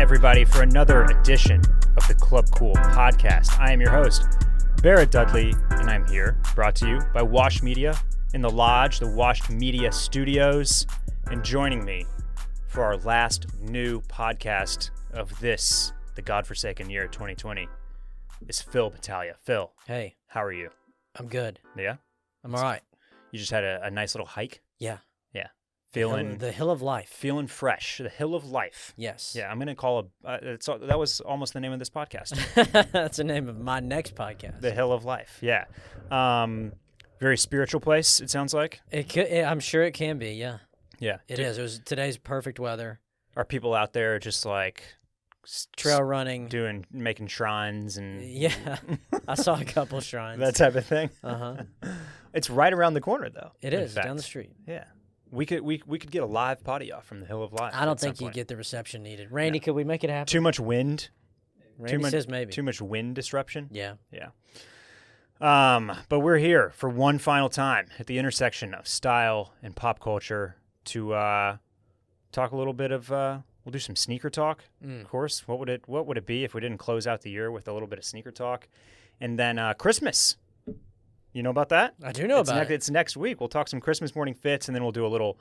everybody, for another edition of the Club Cool podcast. I am your host, Barrett Dudley, and I'm here, brought to you by Wash Media in the Lodge, the Washed Media Studios. And joining me for our last new podcast of this, the godforsaken year 2020, is Phil Battaglia. Phil. Hey. How are you? I'm good. Yeah? I'm all right. You just had a nice little hike? Yeah. Yeah. Feeling the hill of life. Feeling fresh. The hill of life. Yes. Yeah, I'm going to call that was almost the name of this podcast. That's the name of my next podcast. The hill of life. Yeah. Very spiritual place, it sounds like. I'm sure it can be, yeah. Yeah. It is. Today's perfect weather. Are people out there just like trail running, making shrines and yeah. I saw a couple shrines. That type of thing. Uh-huh. It's right around the corner though. It is down the street. Yeah. We could get a live potty off from the Hill of Life. I don't think you get the reception needed. Randy, could we make it happen? Too much wind. Randy says maybe. Too much wind disruption. Yeah. Yeah. But we're here for one final time at the intersection of style and pop culture to talk a little bit of. We'll do some sneaker talk, of course. What would it be if we didn't close out the year with a little bit of sneaker talk, and then Christmas. You know about that? I do know about it. It's next week. We'll talk some Christmas morning fits, and then we'll do a little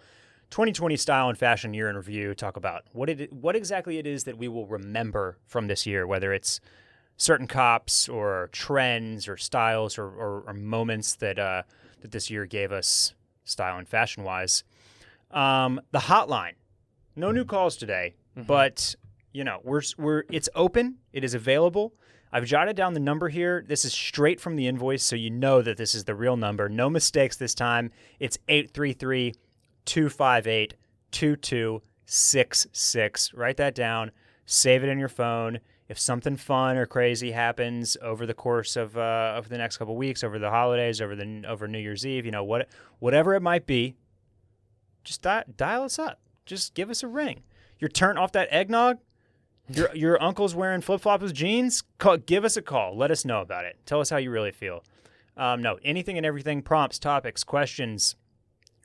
2020 style and fashion year in review. Talk about what exactly it is that we will remember from this year, whether it's certain cops or trends or styles or moments that this year gave us style and fashion wise. The hotline, no new calls today, but it's open. It is available. I've jotted down the number here. This is straight from the invoice, so you know that this is the real number. No mistakes this time. It's 833-258-2266. Write that down. Save it in your phone. If something fun or crazy happens over the course of the next couple of weeks, over the holidays, over New Year's Eve, whatever it might be, just dial us up. Just give us a ring. You're turnt off that eggnog? Your uncle's wearing flip-flops with jeans? Give us a call. Let us know about it. Tell us how you really feel. No, anything and everything, prompts, topics, questions,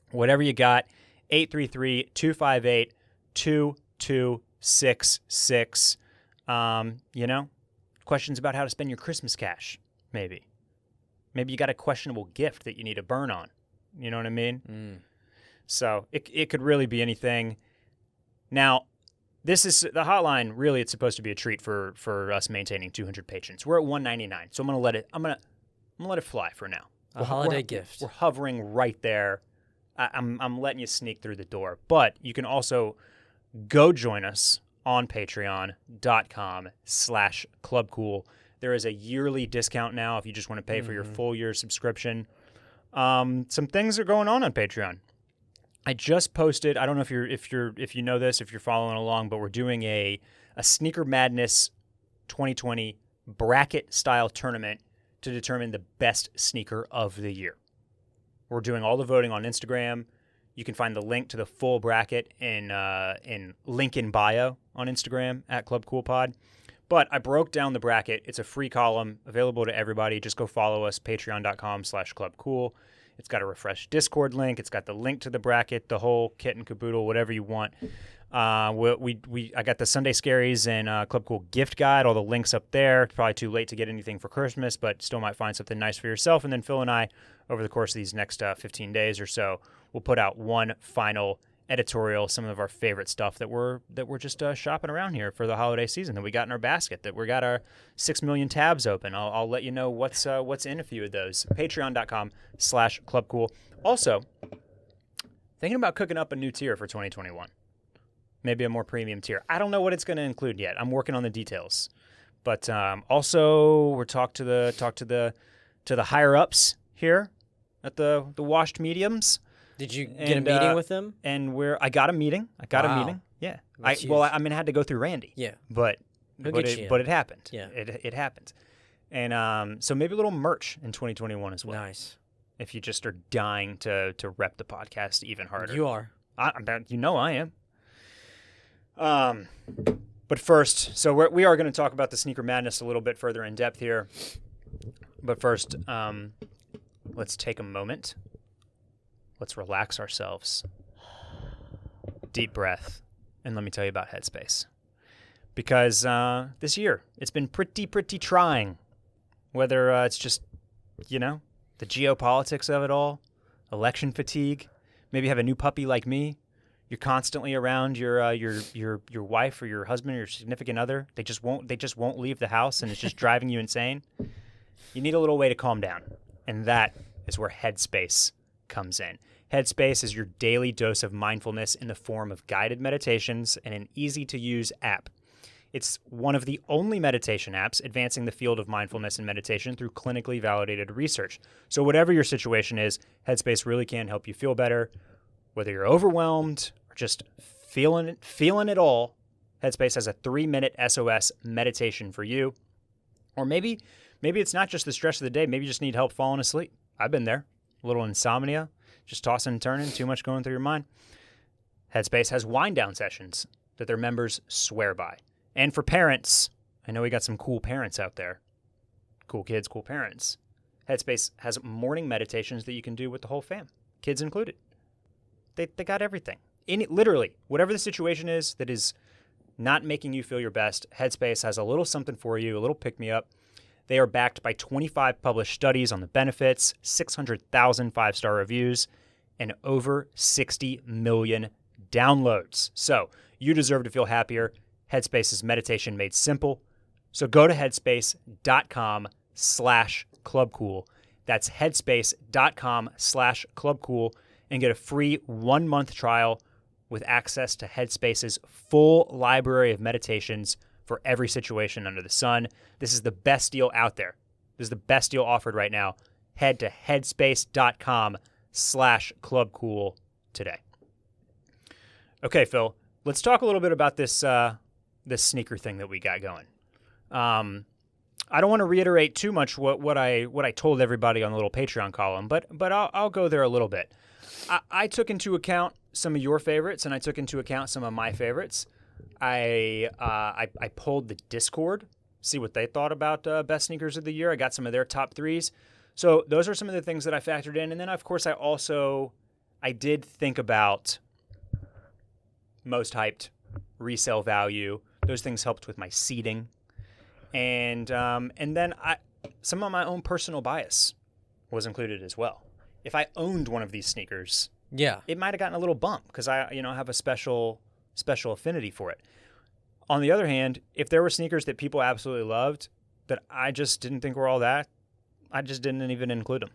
whatever you got, 833-258-2266. Questions about how to spend your Christmas cash, maybe. Maybe you got a questionable gift that you need to burn on. You know what I mean? So it could really be anything. Now, this is the hotline. Really, it's supposed to be a treat for us maintaining 200 patrons. We're at 199, so I'm gonna let it fly for now. A holiday gift. We're hovering right there. I'm letting you sneak through the door, but you can also go join us on Patreon.com/clubcool. There is a yearly discount now if you just want to pay for your full year subscription. Some things are going on Patreon. I just posted. I don't know if you know this, if you're following along, but we're doing a Sneaker Madness 2020 bracket style tournament to determine the best sneaker of the year. We're doing all the voting on Instagram. You can find the link to the full bracket in link in bio on Instagram at Club Cool Pod. But I broke down the bracket. It's a free column available to everybody. Just go follow us, patreon.com/clubcool. It's got a refreshed Discord link. It's got the link to the bracket, the whole kit and caboodle, whatever you want. I got the Sunday Scaries and Club Cool gift guide, all the links up there. It's probably too late to get anything for Christmas, but still might find something nice for yourself. And then Phil and I, over the course of these next 15 days or so, we'll put out one final editorial, some of our favorite stuff that we're just shopping around here for the holiday season that we got in our basket, that we got our 6 million tabs open. I'll let you know what's in a few of those. Patreon.com/clubcool. Also, thinking about cooking up a new tier for 2021. Maybe a more premium tier. I don't know what it's going to include yet. I'm working on the details. But also, we're talk to the higher ups here at the Washed Mediums. Did you get a meeting with them? And I got a meeting. A meeting. Yeah. I had to go through Randy. Yeah. But it happened. Yeah. It happened. And so maybe a little merch in 2021 as well. Nice. If you just are dying to rep the podcast even harder. You are. I am. But first, so we are going to talk about the Sneaker Madness a little bit further in depth here. But first, let's take a moment. Let's relax ourselves. Deep breath. And let me tell you about Headspace. because this year it's been pretty trying. Whether it's just, the geopolitics of it all, election fatigue, maybe have a new puppy like me. You're constantly around your wife or your husband or your significant other. They just won't leave the house, and it's just driving you insane. You need a little way to calm down, and that is where Headspace comes in. Headspace is your daily dose of mindfulness in the form of guided meditations and an easy-to-use app. It's one of the only meditation apps advancing the field of mindfulness and meditation through clinically validated research. So whatever your situation is, Headspace really can help you feel better. Whether you're overwhelmed or just feeling it all, Headspace has a 3-minute SOS meditation for you. Or maybe it's not just the stress of the day. Maybe you just need help falling asleep. I've been there. A little insomnia, just tossing and turning, too much going through your mind. Headspace has wind-down sessions that their members swear by. And for parents, I know we got some cool parents out there. Cool kids, cool parents. Headspace has morning meditations that you can do with the whole fam, kids included. They got everything. Literally, whatever the situation is that is not making you feel your best, Headspace has a little something for you, a little pick-me-up. They are backed by 25 published studies on the benefits, 600,000 5-star reviews, and over 60 million downloads. So you deserve to feel happier. Headspace is meditation made simple. So go to headspace.com/clubcool. That's headspace.com/clubcool and get a free 1-month trial with access to Headspace's full library of meditations for every situation under the sun. This is the best deal out there. This is the best deal offered right now. Head to headspace.com/clubcool today. Okay, Phil, let's talk a little bit about this sneaker thing that we got going. I don't want to reiterate too much what I told everybody on the little Patreon column, but I'll go there a little bit. I took into account some of your favorites, and I took into account some of my favorites. I polled the Discord, see what they thought about best sneakers of the year. I got some of their top 3s. So those are some of the things that I factored in. And then, of course, I did think about most hyped, resale value. Those things helped with my seating. And then some of my own personal bias was included as well. If I owned one of these sneakers, it might have gotten a little bump because I have a special affinity for it. On the other hand, if there were sneakers that people absolutely loved that I just didn't think were all that, I just didn't even include them.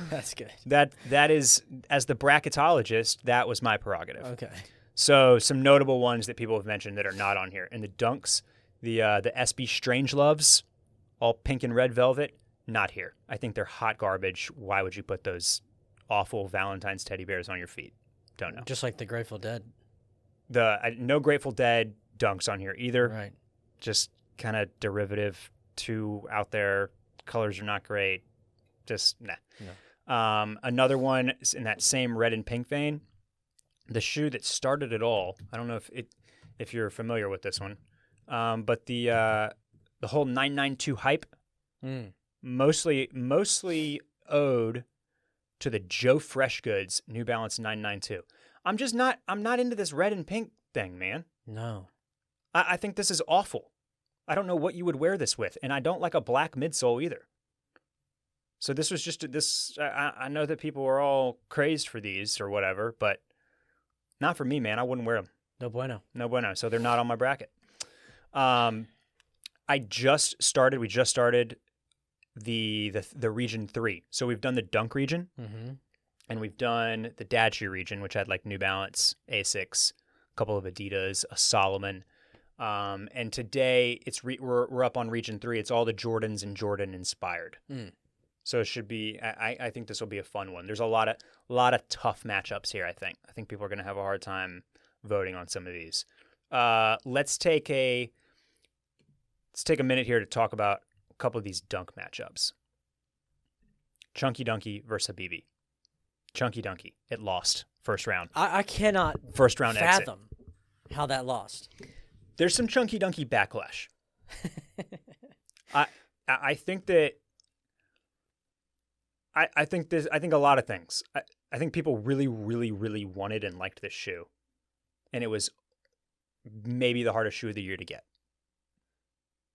That's good. That is, as the bracketologist, that was my prerogative. Okay. So some notable ones that people have mentioned that are not on here. In the Dunks, the SB Strangeloves, all pink and red velvet, not here. I think they're hot garbage. Why would you put those awful Valentine's teddy bears on your feet? Don't know. Just like the Grateful Dead. No Grateful Dead Dunks on here either. Right. Just kind of derivative, too out there. Colors are not great. Just nah. No. Another one is in that same red and pink vein. The shoe that started it all. I don't know if you're familiar with this one, but the whole 992 hype, mostly owed to the Joe Freshgoods New Balance 992. I'm not into this red and pink thing, man. No. I think this is awful. I don't know what you would wear this with, and I don't like a black midsole either. So this was just this. I know that people are all crazed for these or whatever, but not for me, man. I wouldn't wear them. No bueno. No bueno. So they're not on my bracket. We just started the region 3. So we've done the Dunk region, and we've done the Dad shoe region, which had like New Balance, Asics, a couple of Adidas, a Solomon. And today we're up on region 3. It's all the Jordans and Jordan inspired. So it should be. I think this will be a fun one. There's a lot of tough matchups here. I think people are going to have a hard time voting on some of these. Let's take a minute here to talk about a couple of these Dunk matchups. Chunky Dunky versus Habibi. Chunky Dunky. It lost first round. I cannot first round fathom exit. How that lost. There's some Chunky Dunky backlash. I think that. I think a lot of things. I think people really, really, really wanted and liked this shoe, and it was maybe the hardest shoe of the year to get.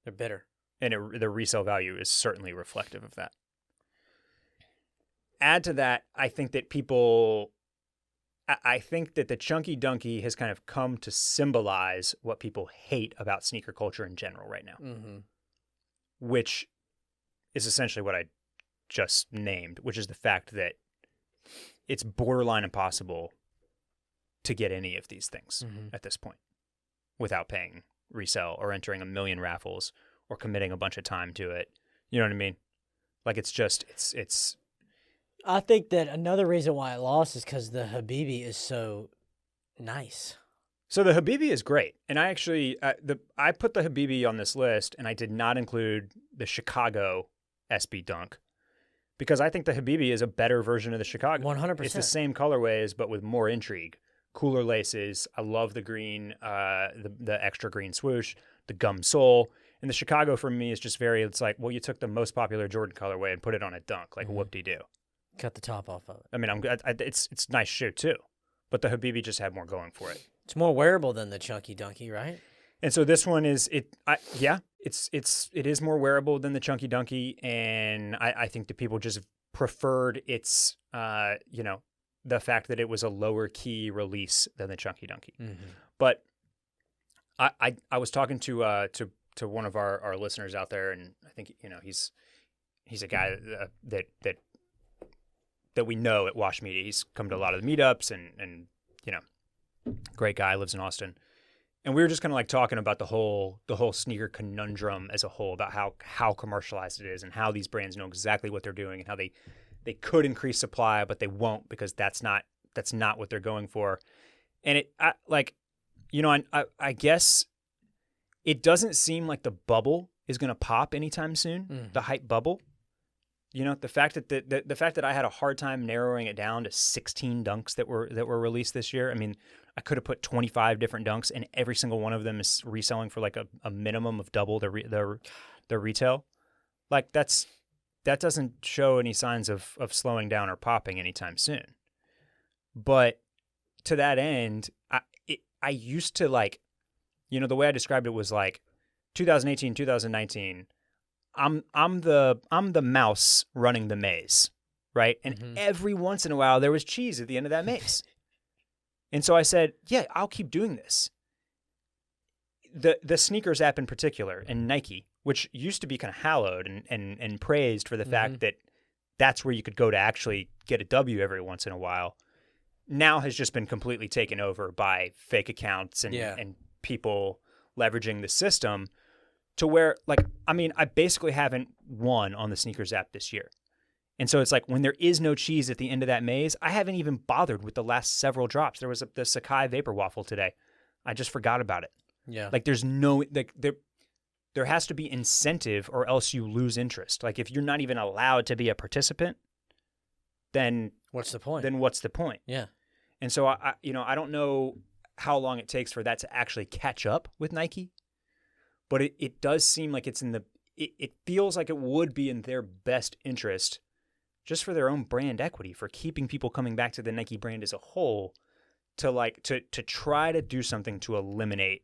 They're bitter. And the resale value is certainly reflective of that. Add to that, I think that the Chunky Dunky has kind of come to symbolize what people hate about sneaker culture in general right now, which is essentially what I just named, which is the fact that it's borderline impossible to get any of these things at this point without paying resale or entering a million raffles or committing a bunch of time to it. You know what I mean? Like it's I think that another reason why it lost is because the Habibi is so nice. So the Habibi is great. And I actually, I put the Habibi on this list and I did not include the Chicago SB Dunk because I think the Habibi is a better version of the Chicago. 100%. It's the same colorways, but with more intrigue. Cooler laces. I love the green, the extra green swoosh, the gum sole. And the Chicago for me is just it's like, well, you took the most popular Jordan colorway and put it on a Dunk, like whoop-de-doo. Cut the top off of it. I mean, it's a nice shoe too, but the Habibi just had more going for it. It's more wearable than the Chunky Dunky, right? And so this one is it is more wearable than the Chunky Dunky, and I think that people just preferred its the fact that it was a lower key release than the Chunky Dunky. But I was talking to one of our listeners out there, and I think he's a guy that we know at Wash Media. He's come to a lot of the meetups and great guy, lives in Austin. And we were just kind of like talking about the whole sneaker conundrum as a whole, about how commercialized it is and how these brands know exactly what they're doing and how they could increase supply, but they won't because that's not what they're going for. And I guess it doesn't seem like the bubble is going to pop anytime soon, the hype bubble. The fact that I had a hard time narrowing it down to 16 dunks that were released this year. I mean, I could have put 25 different dunks, and every single one of them is reselling for like a minimum of double the retail. Like that doesn't show any signs of slowing down or popping anytime soon. But to that end, I used to the way I described it was like 2018, 2019. I'm the mouse running the maze, right? And every once in a while there was cheese at the end of that maze. And so I said, yeah, I'll keep doing this. The sneakers app in particular, and Nike, which used to be kind of hallowed and praised for the fact that that's where you could go to actually get a W every once in a while, now has just been completely taken over by fake accounts and people leveraging the system. To where, I basically haven't won on the sneakers app this year. And so it's like when there is no cheese at the end of that maze, I haven't even bothered with the last several drops. There was the Sakai Vapor Waffle today. I just forgot about it. Yeah. Like there's no, there has to be incentive or else you lose interest. Like if you're not even allowed to be a participant, then what's the point? Yeah. And so I don't know how long it takes for that to actually catch up with Nike. But it does seem like it feels like it would be in their best interest just for their own brand equity, for keeping people coming back to the Nike brand as a whole, to try to do something to eliminate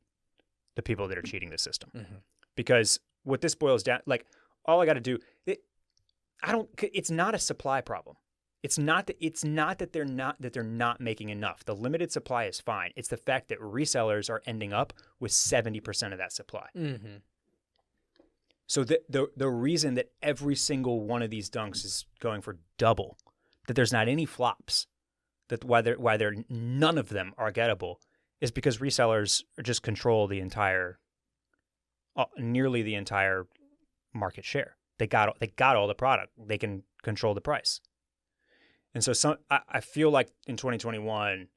the people that are cheating the system. Because what this boils down, all I got to do, it's not a supply problem. It's not that they're not making enough. The limited supply is fine. It's the fact that resellers are ending up with 70% of that supply. So the reason that every single one of these dunks is going for double, that there's not any flops, that why none of them are gettable, is because resellers just control the entire, nearly the entire market share. They got all the product. They can control the price. And so I feel like in 2021,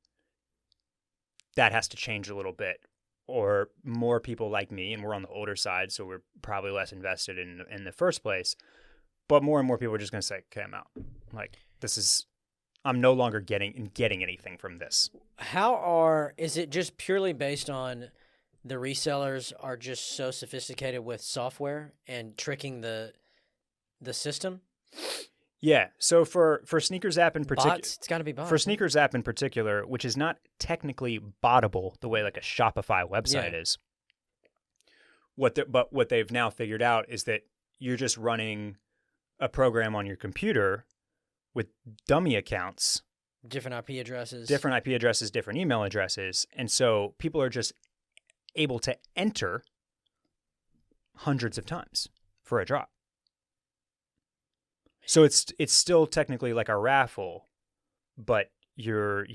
that has to change a little bit, or more people like me, and we're on the older side, so we're probably less invested in the first place. But more and more people are just going to say, "Okay, I'm out. I'm no longer getting anything from this." Is it just purely based on the resellers are just so sophisticated with software and tricking the system? Yeah. So for Sneakers app in particular, Bots? It's got to be bots. for Sneakers app in particular, which is not technically bottable the way like a Shopify website is. What they've now figured out is that you're just running a program on your computer with dummy accounts, Different IP addresses. different email addresses, and so people are just able to enter hundreds of times for a drop. So it's still technically like a raffle, but you're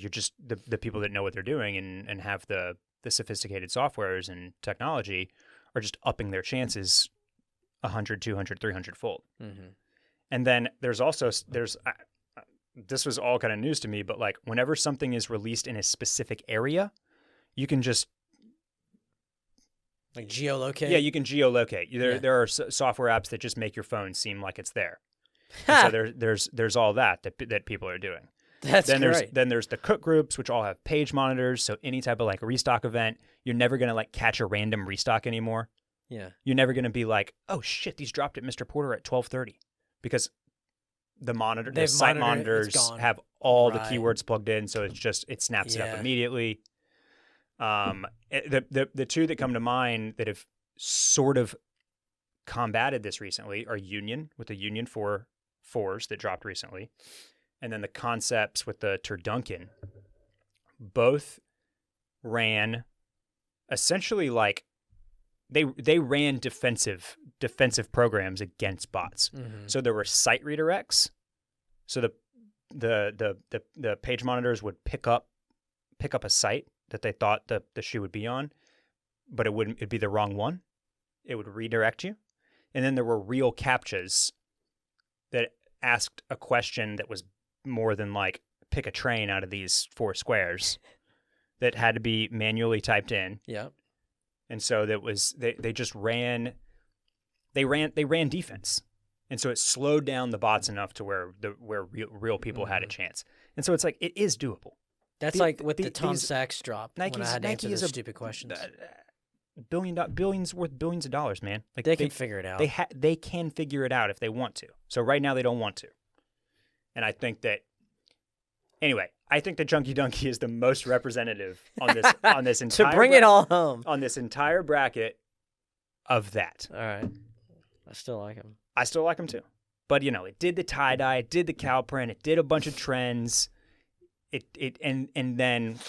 just the people that know what they're doing and have the sophisticated softwares and technology are just upping their chances 100, 200, 300 fold. Mm-hmm. And then there's this was all kind of news to me, but like whenever something is released in a specific area, you can just like geolocate. Yeah, you can geolocate. There are software apps that just make your phone seem like it's there. So there's all that people are doing. That's great. Then there's the cook groups, which all have page monitors. So any type of like restock event, you're never gonna like catch a random restock anymore. Yeah. You're never gonna be like, oh shit, these dropped at Mr. Porter at 12:30, because the site monitors have all the keywords plugged in, so it snaps it up immediately. The two that come to mind that have sort of combated this recently are Union with the Union 4s that dropped recently, and then the Concepts with the Turduncan. Both ran essentially like they ran defensive programs against bots. Mm-hmm. So there were site redirects. So the page monitors would pick up a site that they thought the shoe would be on, but it'd be the wrong one. It would redirect you. And then there were real CAPTCHAs that asked a question that was more than like pick a train out of these 4 squares that had to be manually typed in. Yeah. And so they just ran defense. And so it slowed down the bots enough to where real people had a chance. And so it's like, it is doable. That's like with the Tom Sachs drop when I had to answer those stupid questions. Billions worth billions of dollars, man. Like they can figure it out. They can figure it out if they want to. So right now they don't want to. And I think that Chunky Donkey is the most representative on this entire to bring it all home on this entire bracket of that. All right. I still like him. I still like him too. But it did the tie-dye, it did the cow print, it did a bunch of trends. And then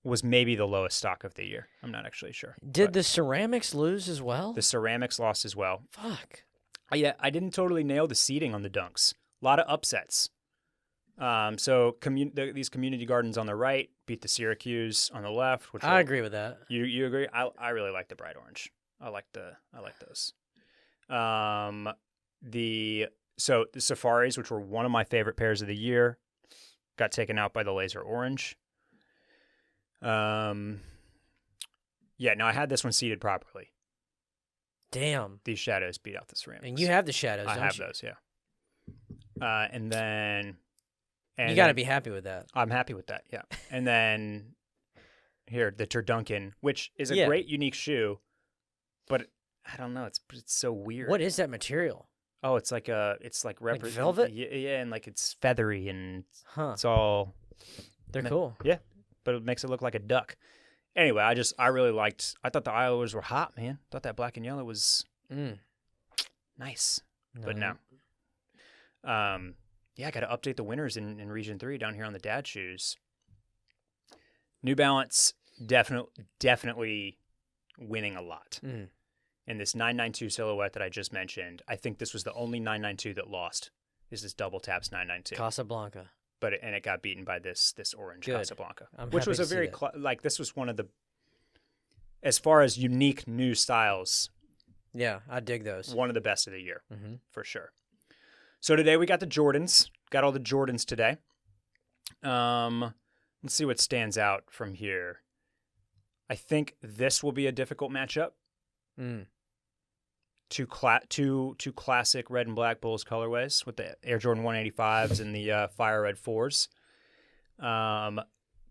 was maybe the lowest stock of the year. I'm not actually sure. Did the ceramics lose as well? The ceramics lost as well. Fuck. Yeah, I didn't totally nail the seeding on the dunks. A lot of upsets. So these community gardens on the right beat the Syracuse on the left. Which I agree with that. You agree? I really like the bright orange. I like those. The Safaris, which were one of my favorite pairs of the year, got taken out by the laser orange. No, I had this one seeded properly. Damn. These shadows beat out the ceramics. And you have the shadows, I have those, yeah. And then... you got to be happy with that. I'm happy with that, yeah. And then here, the Turduncan, which is a great, unique shoe, but I don't know, it's so weird. What is that material? Oh, it's like velvet? Yeah, and like it's feathery and it's all... They're cool. Yeah, but it makes it look like a duck. Anyway, I really liked... I thought the Islanders were hot, man. I thought that black and yellow was nice. But no. I got to update the winners in Region 3 down here on the dad shoes. New Balance definitely winning a lot. And this 992 silhouette that I just mentioned, I think this was the only 992 that lost. Is this Double Taps 992. Casablanca. But it got beaten by this orange Casablanca, which was a very this was one of the, as far as unique new styles. Yeah, I dig those. One of the best of the year, for sure. So today we got the Jordans. Got all the Jordans today. Let's see what stands out from here. I think this will be a difficult matchup. Two classic red and black Bulls colorways with the Air Jordan 185s and the Fire Red 4s.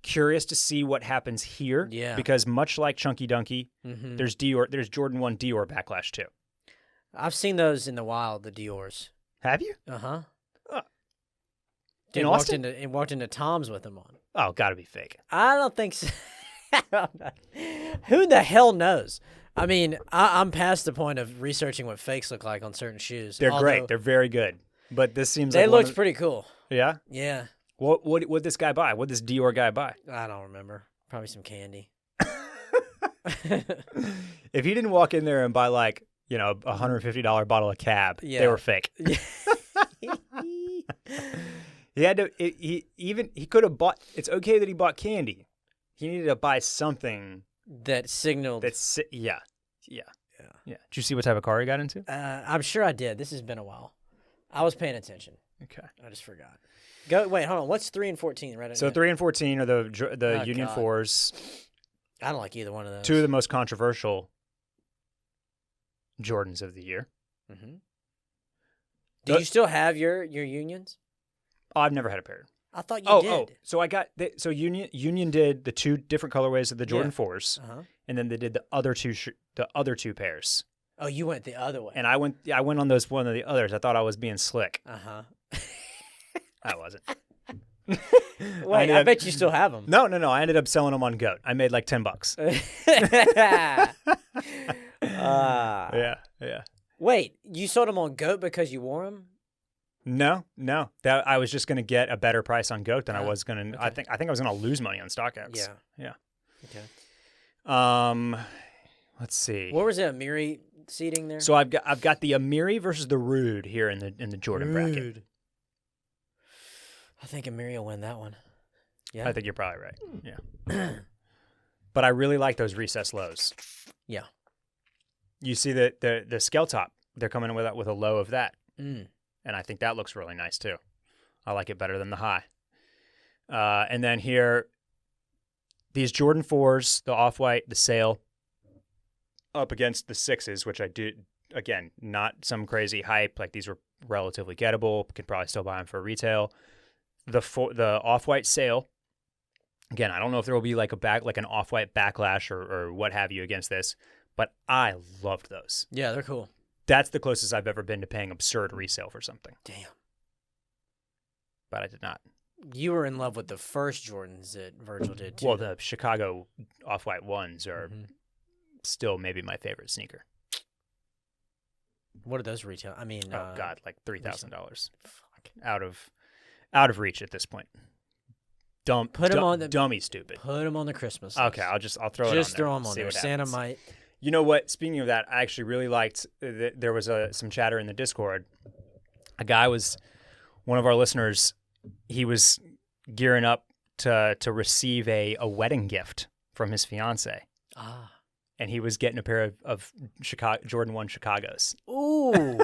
Curious to see what happens here. Yeah. Because much like Chunky Donkey, there's Jordan 1 Dior backlash too. I've seen those in the wild, the Dior's. Have you? Uh-huh. Uh, Dude in Austin? walked into Tom's with them on. Oh, gotta be fake. I don't think so. Who the hell knows? I mean, I'm past the point of researching what fakes look like on certain shoes. They're great. They're very good. But this seems They like looked pretty cool. Yeah? Yeah. What this guy buy? What this Dior guy buy? I don't remember. Probably some candy. If he didn't walk in there and buy like, a $150 bottle of Cab, Yeah. they were fake. He had to. He could have bought. It's okay that he bought candy. He needed to buy something that signaled. Yeah. Did you see what type of car he got into? I'm sure I did. This has been a while. I was paying attention. Okay. I just forgot. Wait, hold on. What's 3 and 14? Right. So 3 and 14 are the Union God. 4s. I don't like either one of those. Two of the most controversial Jordans of the year. Mm-hmm. Do you still have your Unions? Oh, I've never had a pair. I thought you did. Oh, so I got Union did the 2 different colorways of the Jordan 4s, and then they did the other two pairs. Oh, you went the other way. And I went on those one of the others. I thought I was being slick. Uh-huh. I wasn't. Wait, I bet you still have them. No. I ended up selling them on Goat. I made like $10. Yeah. Wait, you sold them on Goat because you wore them? No. That I was just going to get a better price on Goat than I was going to. Okay. I think I was going to lose money on StockX. Yeah. Okay. Let's see. What was it? Amiri seating there? So I've got the Amiri versus the Rude here in the Jordan bracket. I think Amiri will win that one. Yeah. I think you're probably right. Yeah. But I really like those recessed lows. Yeah. You see the scale top. They're coming in with a low of that. Mm. And I think that looks really nice too. I like it better than the high. And then here, these Jordan 4s, the off-white, the sail, up against the 6s, which I did, again, not some crazy hype. Like these were relatively gettable. Could probably still buy them for retail. The off-white sail, again, I don't know if there will be like an off-white backlash or what have you against this, but I loved those. Yeah, they're cool. That's the closest I've ever been to paying absurd resale for something. Damn. But I did not. You were in love with the first Jordans that Virgil did too. Well, the Chicago off-white ones are still maybe my favorite sneaker. What are those retail? I mean, oh God, like $3,000. Fuck. Out of reach at this point. Put them on the dummy stupid. Put them on the Christmas list. Okay, I'll throw it on there. Just throw them on there. Santa happens. might. You know what? Speaking of that, I actually really liked. There was some chatter in the Discord. A guy was one of our listeners. He was gearing up to receive a wedding gift from his fiance. Ah. And he was getting a pair of Jordan 1 Chicagos. Ooh.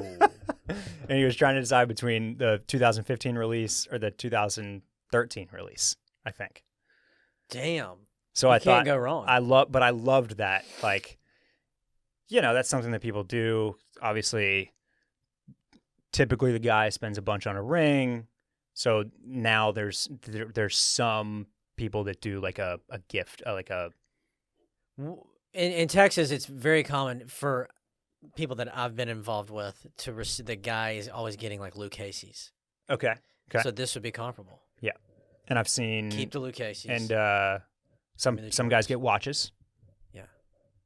And he was trying to decide between the 2015 release or the 2013 release, I think. Damn. So You I thought can't go wrong. I loved that. Like, that's something that people do. Obviously, typically the guy spends a bunch on a ring. So now there's some people that do like a gift, like a. In Texas, it's very common for people that I've been involved with to receive. The guy is always getting like Lucchese's. Okay. So this would be comparable. Yeah, and I've seen Keep the Lucchese's. and some guys get watches. Yeah.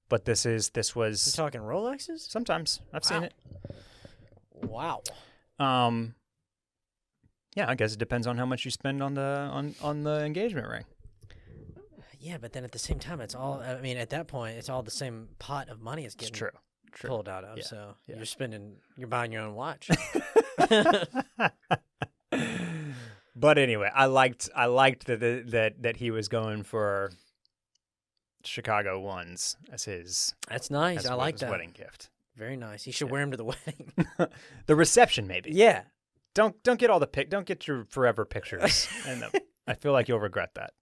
But this was You talking Rolexes? sometimes I've seen it. Wow. Yeah, I guess it depends on how much you spend on the engagement ring. Yeah, but then at the same time, it's all. I mean, at that point, it's all the same pot of money it's It's getting true. pulled out of. Yeah, So yeah. you're buying your own watch. But anyway, I liked that he was going for Chicago ones as his. That's nice. I like his that. wedding gift. Very nice. He should wear him to the wedding. The reception, maybe. Yeah. Don't get all the don't get your forever pictures, and I feel like you'll regret that.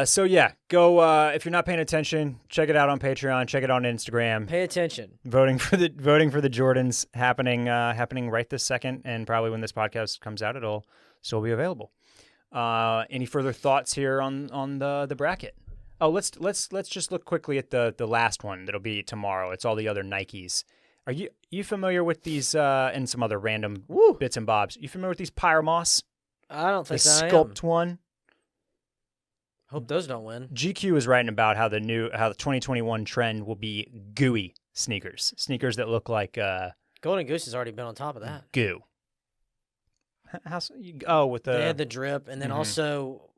So yeah, go if you're not paying attention, check it out on Patreon, check it on Instagram. Pay attention. Voting for the Jordans happening right this second, and probably when this podcast comes out, it'll still be available. Any further thoughts here on the bracket? Oh, let's just look quickly at the last one that'll be tomorrow. It's all the other Nikes. Are you familiar with these and some other random bits and bobs? You familiar with these Pyromoss? I don't The think I am. sculpt one. Hope those don't win. GQ is writing about how the 2021 trend will be gooey sneakers that look like Golden Goose has already been on top of that. goo. With the They had the drip, and then also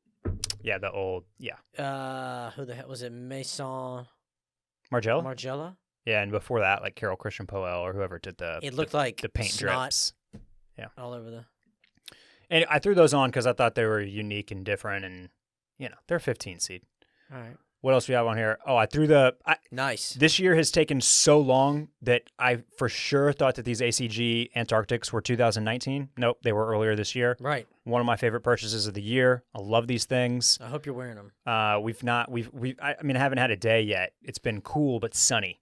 the old who the hell was it? Maison Margiela. Margiela. Yeah, and before that, like Carol Christian Poel or whoever did It looked like the paint snot drips. Yeah, all over the. And I threw those on because I thought they were unique and different, and they're 15 seed. All right. What else we have on here? Oh, I threw nice. This year has taken so long that I for sure thought that these ACG Antarctics were 2019. Nope, they were earlier this year. Right. One of my favorite purchases of the year. I love these things. I hope you're wearing them. I haven't had a day yet. It's been cool but sunny.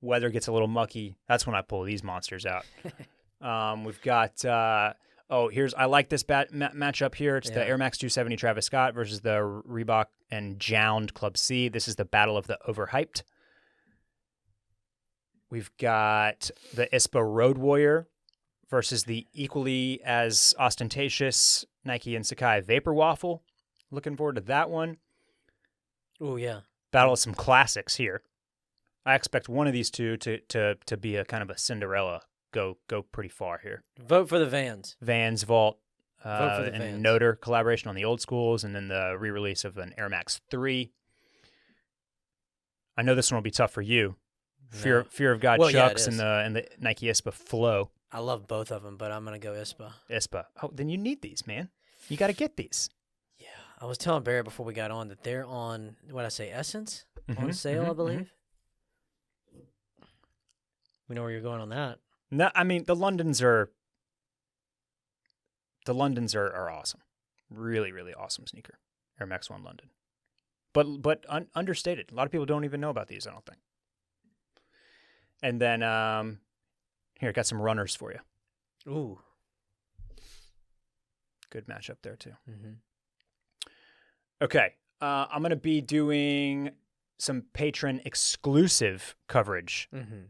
Weather gets a little mucky. That's when I pull these monsters out. We've got I like this matchup here. It's the Air Max 270 Travis Scott versus the Reebok and Jound Club C. This is the battle of the overhyped. We've got the ISPA Road Warrior versus the equally as ostentatious Nike and Sacai Vapor Waffle. Looking forward to that one. Oh yeah. Battle of some classics here. I expect one of these two to be a kind of a Cinderella. Go pretty far here. Vote for the Vans. Vans Vault Vote for the and Vans. Noter collaboration on the old schools, and then the re-release of an Air Max 3. I know this one will be tough for you. Fear of God Chucks and the Nike ISPA Flow. I love both of them, but I'm gonna go ISPA. ISPA. Oh, then you need these, man. You got to get these. Yeah, I was telling Barrett before we got on that they're on Essence on sale, I believe. We know where you're going on that. No, I mean the Londons are awesome. Really, really awesome sneaker. Air Max 1 London. But understated. A lot of people don't even know about these, I don't think. And then here, got some runners for you. Ooh. Good matchup there too. Mm-hmm. Okay. I'm going to be doing some patron exclusive coverage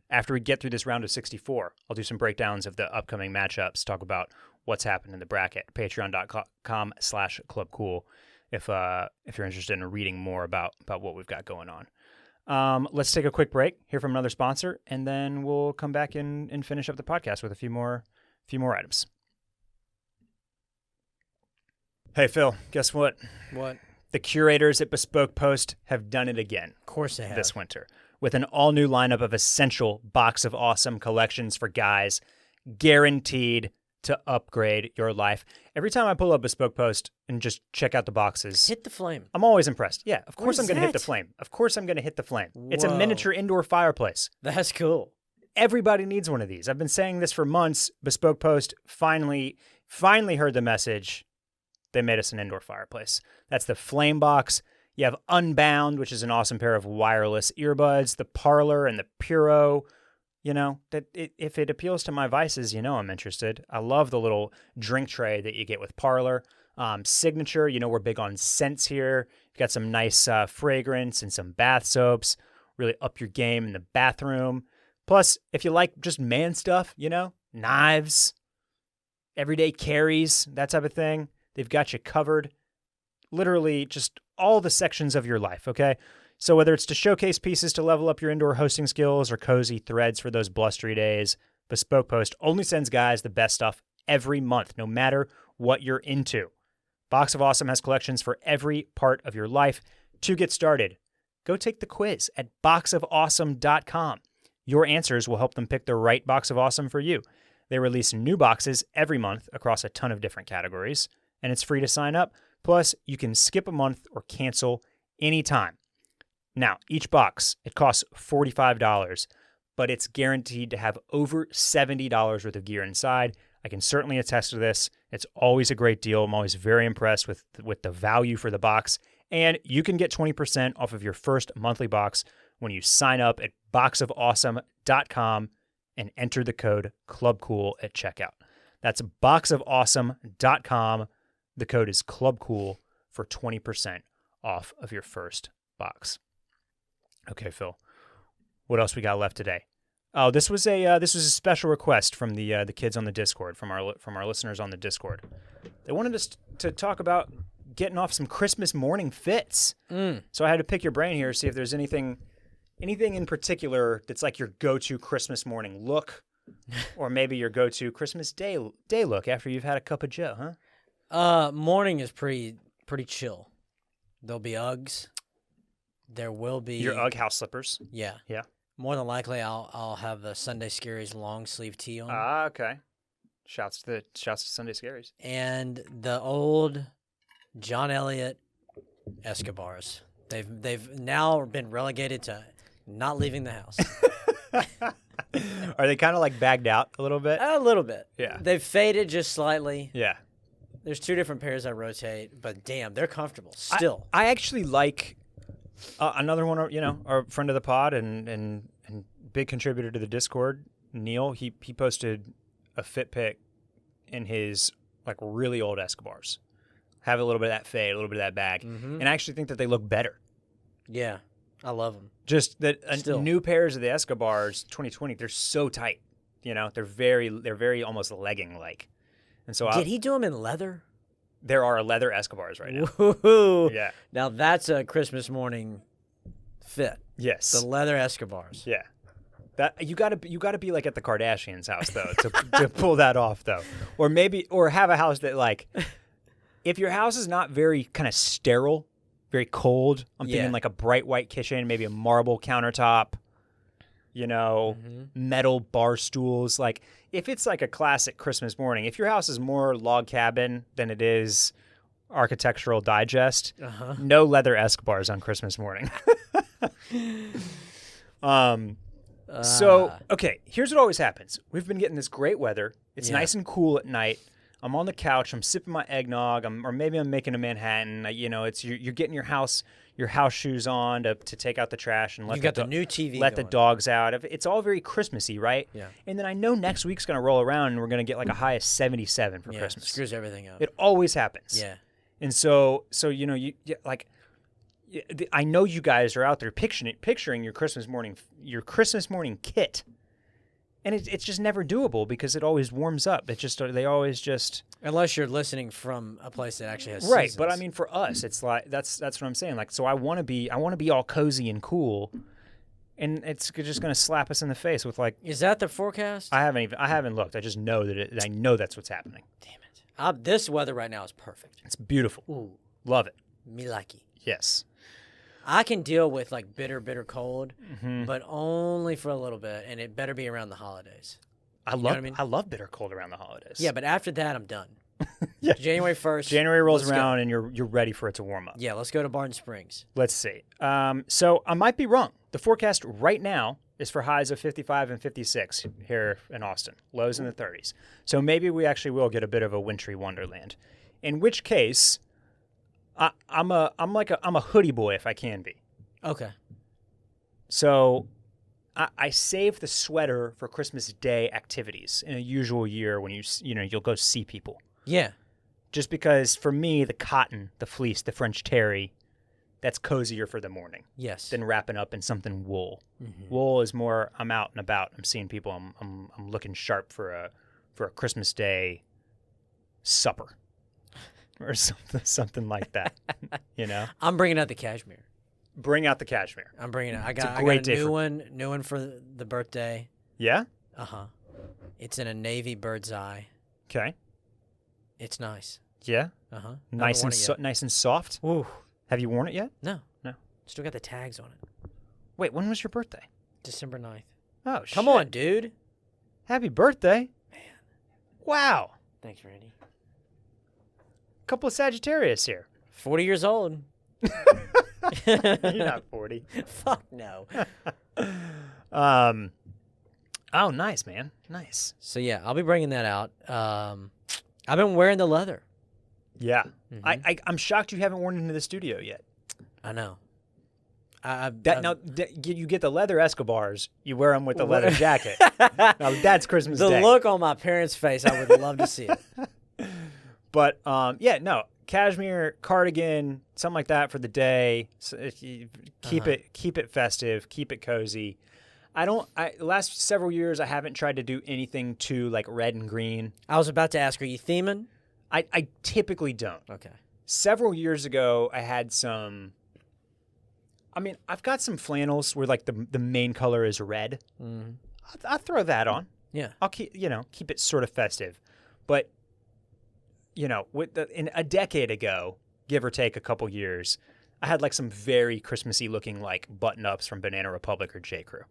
after we get through this round of 64. I'll do some breakdowns of the upcoming matchups, talk about what's happened in the bracket. Patreon.com/clubcool if you're interested in reading more about what we've got going on. Let's take a quick break, hear from another sponsor, and then we'll come back and finish up the podcast with a few more items. Hey, Phil, guess what? What? The curators at Bespoke Post have done it again. Of course they have. This winter. With an all-new lineup of essential Box of Awesome collections for guys, guaranteed to upgrade your life. Every time I pull up Bespoke Post and just check out the boxes, hit the flame. I'm always impressed. Yeah, of course What I'm is going to hit the that? flame. Of course I'm going to hit the flame. It's a Whoa. miniature indoor fireplace. That's cool. Everybody needs one of these. I've been saying this for months. Bespoke Post finally heard the message. They made us an indoor fireplace. That's the Flame Box. You have Unbound, which is an awesome pair of wireless earbuds. The Parlor and the Puro. If it appeals to my vices, I'm interested. I love the little drink tray that you get with Parlor. Signature, we're big on scents here. You've got some nice fragrance and some bath soaps. Really up your game in the bathroom. Plus, if you like just man stuff, knives, everyday carries, that type of thing, they've got you covered. Literally just all the sections of your life, okay? So whether it's to showcase pieces to level up your indoor hosting skills or cozy threads for those blustery days, Bespoke Post only sends guys the best stuff every month, no matter what you're into. Box of Awesome has collections for every part of your life. To get started, go take the quiz at boxofawesome.com. Your answers will help them pick the right Box of Awesome for you. They release new boxes every month across a ton of different categories, and it's free to sign up. Plus, you can skip a month or cancel anytime. Now, each box, it costs $45, but it's guaranteed to have over $70 worth of gear inside. I can certainly attest to this. It's always a great deal. I'm always very impressed with the value for the box. And you can get 20% off of your first monthly box when you sign up at boxofawesome.com and enter the code CLUBCOOL at checkout. That's boxofawesome.com. The code is CLUBCOOL for 20% off of your first box. Okay, Phil. What else we got left today? Oh, this was a special request from the kids on the Discord, from our listeners on the Discord. They wanted us to talk about getting off some Christmas morning fits. So I had to pick your brain here, see if there's anything in particular that's like your go-to Christmas morning look, or maybe your go-to Christmas day look after you've had a cup of Joe, huh? Morning is pretty chill. There'll be Uggs. There will be your Ugg house slippers. Yeah. Yeah. More than likely, I'll have the Sunday Scaries long sleeve tee on. Ah, okay. Shouts to Sunday Scaries. And the old John Elliott Escobars. They've now been relegated to not leaving the house. Are they kind of like bagged out a little bit? A little bit. Yeah. They've faded just slightly. Yeah. There's 2 different pairs I rotate, but damn, they're comfortable still. I actually like another one, our friend of the pod and big contributor to the Discord, Neil. He posted a fit pic in his like really old Escobars. Have a little bit of that fade, a little bit of that bag, and I actually think that they look better. Yeah, I love them. Just that new pairs of the Escobars 2020, they're so tight. They're very almost legging like. And so did he do them in leather? There are leather Escobars right now. Woo-hoo. Yeah. Now that's a Christmas morning fit. Yes. The leather Escobars. Yeah. That you gotta be like at the Kardashians' house though to pull that off though, or have a house that like, if your house is not very kind of sterile, very cold. I'm thinking like a bright white kitchen, maybe a marble countertop, metal bar stools. Like if it's like a classic Christmas morning, if your house is more log cabin than it is Architectural Digest, no leather Escobars on Christmas morning. So, okay, here's what always happens. We've been getting this great weather. It's nice and cool at night. I'm on the couch. I'm sipping my eggnog, or maybe I'm making a Manhattan. It's you're getting your house shoes on to take out the trash and let the new TV let going. the dogs out. It's all very Christmassy, right? Yeah. And then I know next week's gonna roll around and we're gonna get like a high of 77 for Christmas. Screws everything up. It always happens. Yeah. And so I know you guys are out there picturing your Christmas morning kit, and it's just never doable because it always warms up. They always just unless you're listening from a place that actually has right. seasons. But I mean, for us, it's like that's what I'm saying. Like, so I want to be all cozy and cool, and it's just going to slap us in the face with like. Is that the forecast? I haven't looked. I just know that I know that's what's happening. Damn it! This weather right now is perfect. It's beautiful. Ooh, love it. Me likey. Yes. I can deal with like bitter cold, but only for a little bit, and it better be around the holidays. I love bitter cold around the holidays. Yeah, but after that, I'm done. Yeah. January 1st. January rolls around, and you're ready for it to warm up. Yeah, let's go to Barton Springs. Let's see. So I might be wrong. The forecast right now is for highs of 55 and 56 here in Austin, lows in the 30s. So maybe we actually will get a bit of a wintry wonderland. In which case, I'm a hoodie boy if I can be. Okay. So I save the sweater for Christmas Day activities in a usual year when you'll go see people. Yeah. Just because for me, the cotton, the fleece, the French terry, that's cozier for the morning. Yes. Than wrapping up in something wool. Wool is more I'm out and about. I'm seeing people. I'm looking sharp for a Christmas Day supper. Or something like that, I'm bringing out the cashmere. Bring out the cashmere. I'm bringing it. I got great a day new one for the birthday. Yeah? It's in a navy bird's eye. Okay. It's nice. Yeah? Nice and soft? Ooh. Have you worn it yet? No. No. Still got the tags on it. Wait, when was your birthday? December 9th. Oh, shit. Come on, dude. Happy birthday. Man. Wow. Thanks, Randy. Couple of Sagittarius here. 40 years old. You're not 40. Fuck no. Oh, nice, man. Nice. So, yeah, I'll be bringing that out. I've been wearing the leather. Yeah. I'm shocked you haven't worn it into the studio yet. I know. You get the leather Escobars, you wear them with the leather jacket. Now, that's Christmas the Day. look on my parents' face, I would love to see it. But yeah, no, cashmere cardigan, something like that for the day. So if you keep it festive, keep it cozy. The last several years I haven't tried to do anything too like red and green. I was about to ask, are you theming? I typically don't. Okay. Several years ago I had some. I mean, I've got some flannels where like the main color is red. Mm-hmm. I'll throw that on. Yeah. I'll keep it sort of festive, but in a decade ago, give or take a couple years, I had like some very Christmassy looking like button ups from Banana Republic or J. Crew,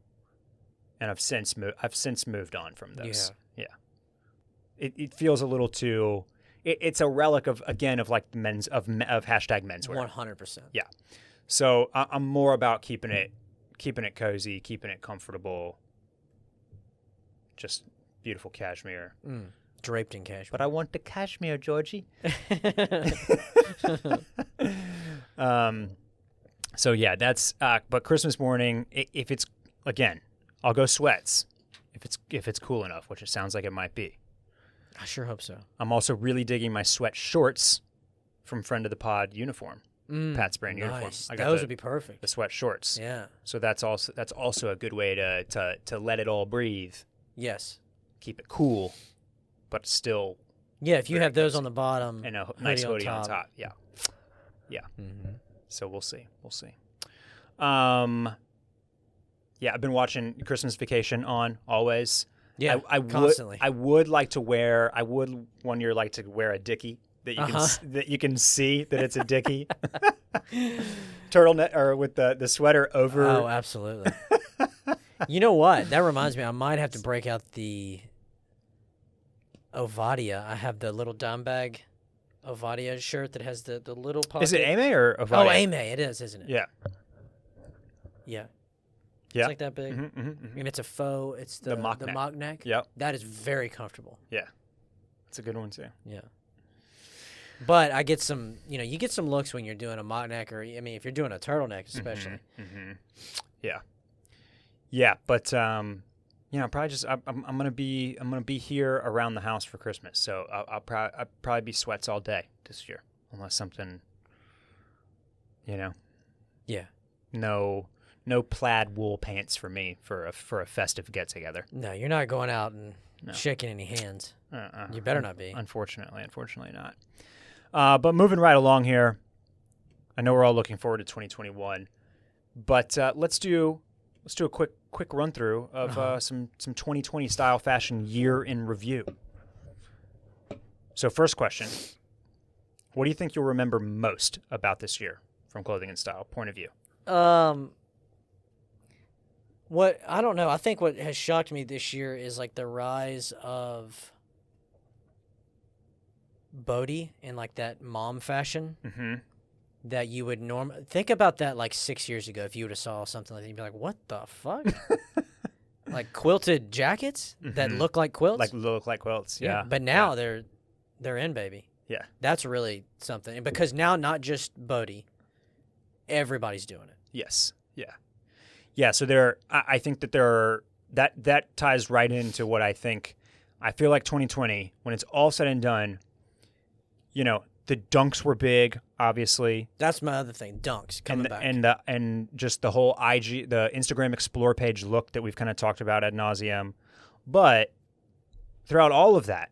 and I've since moved on from those. Yeah. It feels a little too. It's a relic of like men's of hashtag menswear. 100%. Yeah. So I'm more about keeping it cozy, keeping it comfortable. Just beautiful cashmere. Draped in cashmere. But I want the cashmere, Georgie. So yeah, that's. But Christmas morning, if it's again, I'll go sweats. If it's cool enough, which it sounds like it might be. I sure hope so. I'm also really digging my sweat shorts from friend of the pod uniform. Pat's brand uniform. Those would be perfect. The sweat shorts. Yeah. So that's also a good way to let it all breathe. Yes. Keep it cool, but still. Yeah, if you have those on the bottom and a nice hoodie on top. Yeah. Mm-hmm. So we'll see. Yeah, I've been watching Christmas Vacation on always. Yeah, constantly. I would one year like to wear a dickie that you can see that it's a dickie. Turtleneck or with the sweater over. Oh, absolutely. You know what? That reminds me, I might have to break out the Ovadia. I have the little dime bag Ovadia shirt that has the little pocket. Is it Ame or Ovadia? Oh, Ame. It is, isn't it? Yeah. Yeah. Yeah. It's like that big. And it's a faux. It's the mock neck. Yep. That is very comfortable. Yeah. That's a good one, too. Yeah. But I get some, you get some looks when you're doing a mock neck or, if you're doing a turtleneck especially. Yeah. Yeah, but, probably just, I'm going to be here around the house for Christmas. So I'll probably be sweats all day this year. Unless something, Yeah. No plaid wool pants for me for a festive get together. No, you're not going out and shaking any hands. You better not be. Unfortunately not. But moving right along here, I know we're all looking forward to 2021, but let's do a quick run through of some 2020 style fashion year in review. So first question, what do you think you'll remember most about this year from clothing and style point of view? What I don't know. I think what has shocked me this year is like the rise of Bodhi and like that mom fashion that you would think about that like 6 years ago. If you would have saw something like that, you'd be like, "What the fuck?" Like quilted jackets that look like quilts, look like quilts. Yeah. But now they're in, baby. Yeah. That's really something, and because now not just Bodhi, everybody's doing it. Yes. Yeah. Yeah, so I think that ties right into what I feel like 2020, when it's all said and done, the dunks were big, obviously. That's my other thing, dunks coming back. And just the whole the Instagram Explore page look that we've kind of talked about ad nauseum. But throughout all of that,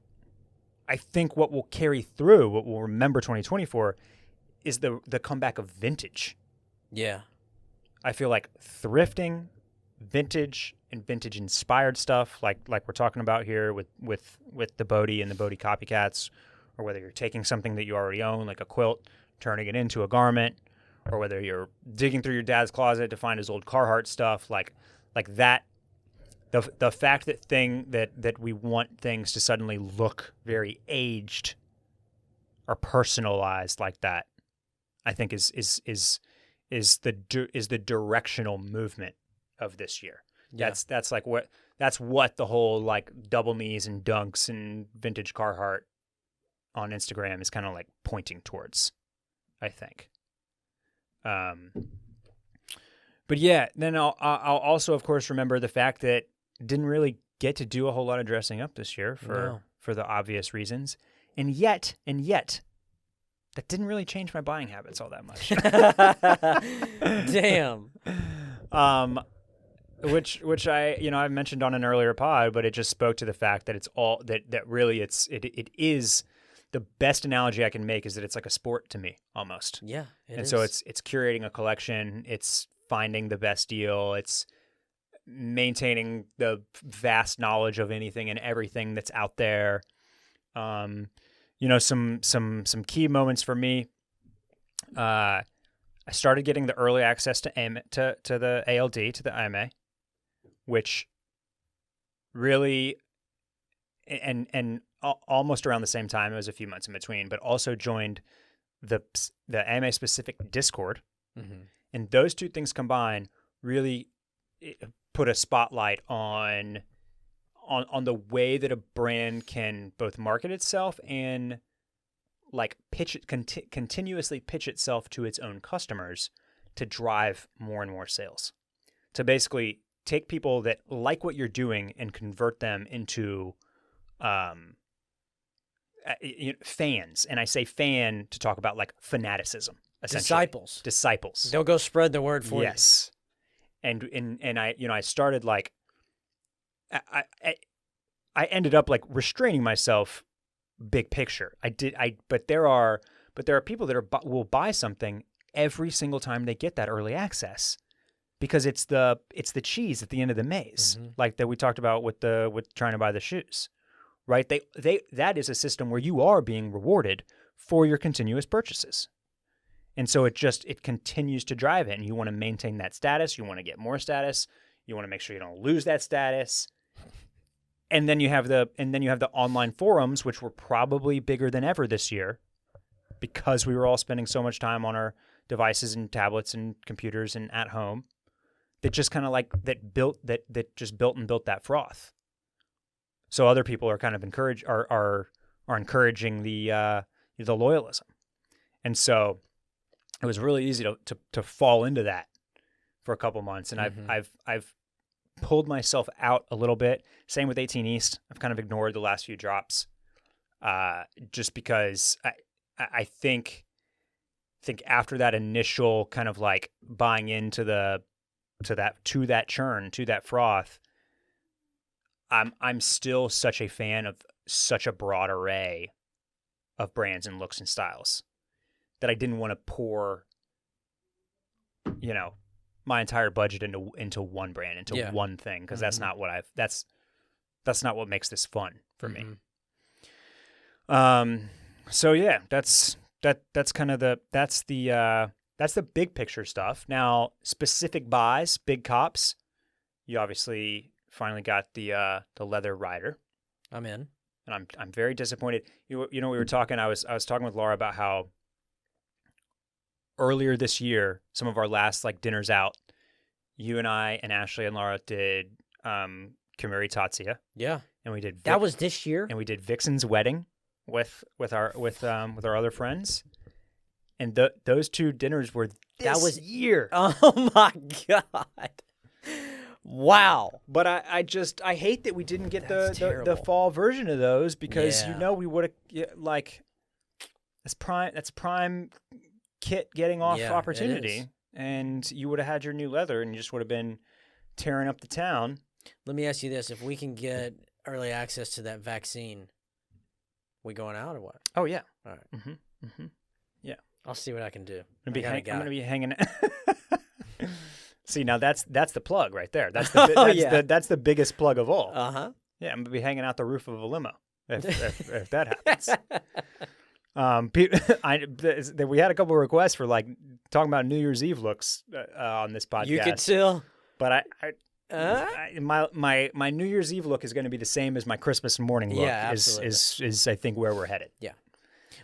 I think what will carry through, what we'll remember 2020 for, is the comeback of vintage. Yeah. I feel like thrifting, vintage, and vintage-inspired stuff, like we're talking about here with the Bodhi and the Bodhi copycats, or whether you're taking something that you already own, like a quilt, turning it into a garment, or whether you're digging through your dad's closet to find his old Carhartt stuff, like that. The fact that we want things to suddenly look very aged or personalized like that, I think is the directional movement of this year. Yeah. That's what the whole like double knees and dunks and vintage Carhartt on Instagram is kind of like pointing towards, I think. But yeah, then I'll also of course remember the fact that didn't really get to do a whole lot of dressing up this year for the obvious reasons, And yet, that didn't really change my buying habits all that much. Damn. Which I mentioned on an earlier pod, but it just spoke to the fact that it's all that really it is the best analogy I can make is that it's like a sport to me almost. Yeah, it is. So it's curating a collection, it's finding the best deal, it's maintaining the vast knowledge of anything and everything that's out there. Some key moments for me. I started getting the early access to the ALD, to the IMA, which really, and almost around the same time, it was a few months in between, but also joined the AMA specific Discord, and those two things combined really put a spotlight on the way that a brand can both market itself and like continuously pitch itself to its own customers to drive more and more sales. To basically take people that like what you're doing and convert them into fans. And I say fan to talk about like fanaticism, essentially. Disciples. They'll go spread the word for you. Yes. And I started like I ended up like restraining myself big picture. But there are people that will buy something every single time they get that early access because it's the cheese at the end of the maze, like that we talked about with trying to buy the shoes, right? That is a system where you are being rewarded for your continuous purchases. And so it continues to drive it, and you want to maintain that status. You want to get more status. You want to make sure you don't lose that status. And then you have the online forums, which were probably bigger than ever this year, because we were all spending so much time on our devices and tablets and computers and at home. That just kind of like that just built that froth. So other people are kind of are encouraging the loyalism, and so it was really easy to fall into that for a couple months, and I've pulled myself out a little bit. Same with 18 East. I've kind of ignored the last few drops, just because I think after that initial kind of like buying into that churn, to that froth, I'm still such a fan of such a broad array of brands and looks and styles that I didn't want to pour, my entire budget into one brand, into one thing, because that's not what that's not what makes this fun for me. So yeah, that's kind of that's the big picture stuff. Now, specific buys, big cops. You obviously finally got the leather rider. I'm in, and I'm very disappointed. We were talking. I was talking with Laura about how earlier this year, some of our last like dinners out, you and I and Ashley and Laura did Kamuri Tatsuya. Yeah, and we did that was this year, and we did Vixen's wedding with our other friends. And those two dinners were this year. Oh my God. Wow. But I hate that we didn't get the fall version of those, because we would have like that's prime kit getting off opportunity, and you would have had your new leather and you just would have been tearing up the town. Let me ask you this. If we can get early access to that vaccine, we going out or what? Oh yeah. All right. Yeah. I'll see what I can do. I'm going to be hanging. See, now that's the plug right there. That's that's the biggest plug of all. Yeah, I'm going to be hanging out the roof of a limo if that happens. We had a couple of requests for like talking about New Year's Eve looks on this podcast. You could still, but my New Year's Eve look is going to be the same as my Christmas morning look. Yeah, absolutely. Is I think where we're headed. Yeah.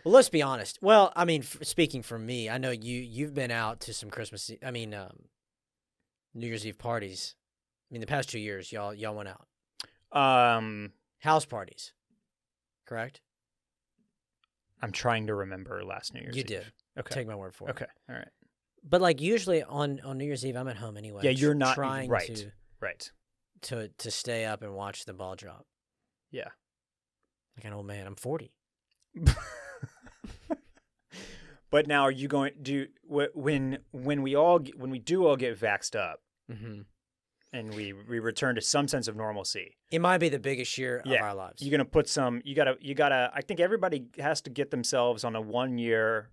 Well, let's be honest. Well, I mean, speaking for me, I know you've been out to some New Year's Eve parties. I mean, the past 2 years, y'all went out. House parties, correct? I'm trying to remember last New Year's Eve. You did. Okay. Take my word for it. Okay. All right. But like usually on New Year's Eve, I'm at home anyway. Yeah, you're not trying right. to stay up and watch the ball drop. Yeah. Like an old man. I'm 40. But now, are you going to when we do all get vaxxed up and we return to some sense of normalcy? It might be the biggest year of our lives. You're gonna put some. You gotta. I think everybody has to get themselves on a 1 year.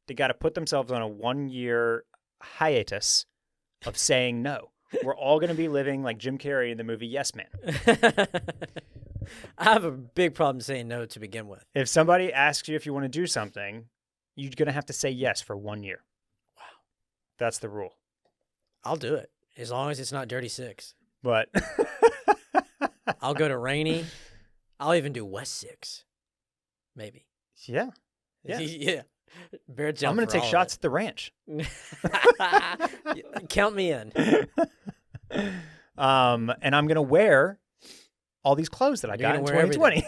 They got to put themselves on a 1 year hiatus of saying no. We're all gonna be living like Jim Carrey in the movie Yes Man. I have a big problem saying no to begin with. If somebody asks you if you want to do something, you're going to have to say yes for 1 year. Wow. That's the rule. I'll do it as long as it's not Dirty Six. But I'll go to Rainy. I'll even do West Six. Maybe. Yeah. Yeah. Barrett, I'm going to take shots at the ranch. Count me in. And I'm going to wear all these clothes that I got in 2020.